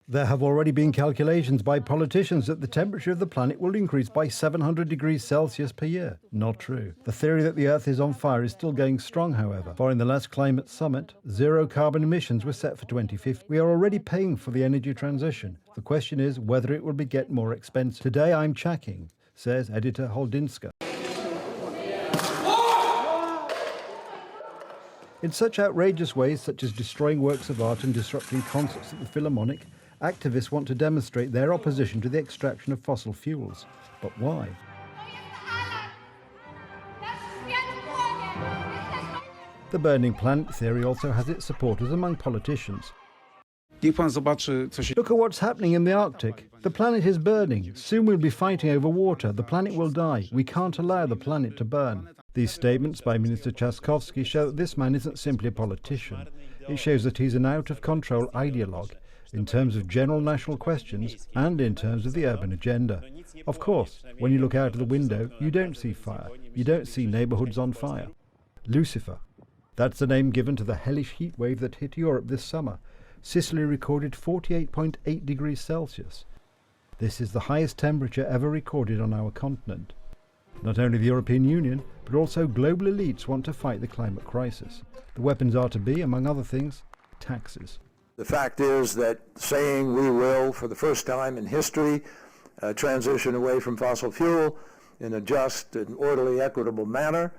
There have already been calculations by politicians that the temperature of the planet will increase by 700 degrees Celsius per year. Not true. The theory that the Earth is on fire is still going strong, however. Following the last climate summit, zero carbon emissions were set for 2050. We are already paying for the energy transition. The question is whether it will get more expensive. Today I'm checking, says editor Holdinska. In such outrageous ways, such as destroying works of art and disrupting concerts at the Philharmonic, activists want to demonstrate their opposition to the extraction of fossil fuels. But why? The burning planet theory also has its supporters among politicians. Look at what's happening in the Arctic. The planet is burning. Soon we'll be fighting over water. The planet will die. We can't allow the planet to burn. These statements by Minister Trzaskowski show that this man isn't simply a politician. It shows that he's an out-of-control ideologue in terms of general national questions and in terms of the urban agenda. Of course, when you look out of the window, you don't see fire. You don't see neighbourhoods on fire. Lucifer. That's the name given to the hellish heat wave that hit Europe this summer. Sicily recorded 48.8 degrees Celsius. This is the highest temperature ever recorded on our continent. Not only the European Union, but also global elites want to fight the climate crisis. The weapons are to be, among other things, taxes. The fact is that saying we will, for the first time in history, transition away from fossil fuel in a just and orderly, equitable manner,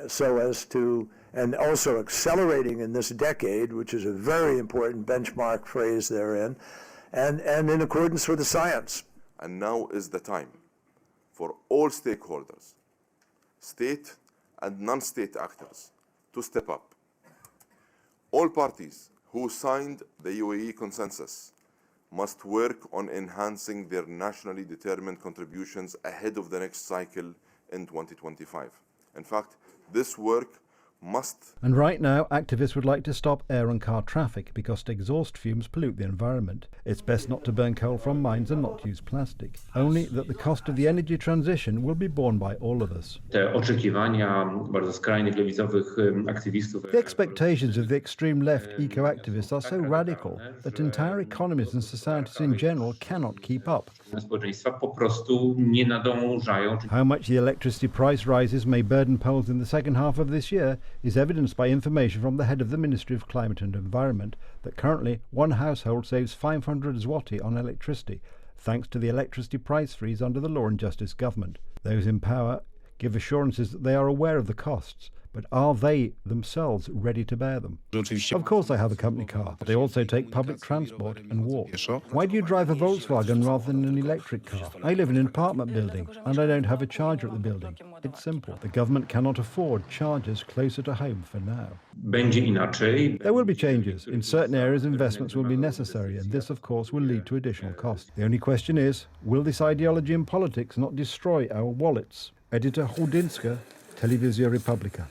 so as to, and also accelerating in this decade, which is a very important benchmark phrase therein, and in accordance with the science. And now is the time for all stakeholders, state and non-state actors, to step up. All parties who signed the UAE consensus must work on enhancing their nationally determined contributions ahead of the next cycle in 2025. In fact, this work must. And right now, activists would like to stop air and car traffic because exhaust fumes pollute the environment. It's best not to burn coal from mines and not use plastic. Only that the cost of the energy transition will be borne by all of us. The expectations of the extreme left eco-activists are so radical that entire economies and societies in general cannot keep up. How much the electricity price rises may burden Poles in the second half of this year is evidenced by information from the head of the Ministry of Climate and Environment that currently one household saves 500 zloty on electricity, thanks to the electricity price freeze under the Law and Justice government. Those in power give assurances that they are aware of the costs, but are they themselves ready to bear them? Of course I have a company car, but they also take public transport and walk. Why do you drive a Volkswagen rather than an electric car? I live in an apartment building and I don't have a charger at the building. It's simple. The government cannot afford chargers closer to home for now. There will be changes. In certain areas, investments will be necessary, and this, of course, will lead to additional costs. The only question is, will this ideology in politics not destroy our wallets? Editor Holdinska, Telewizja Republika.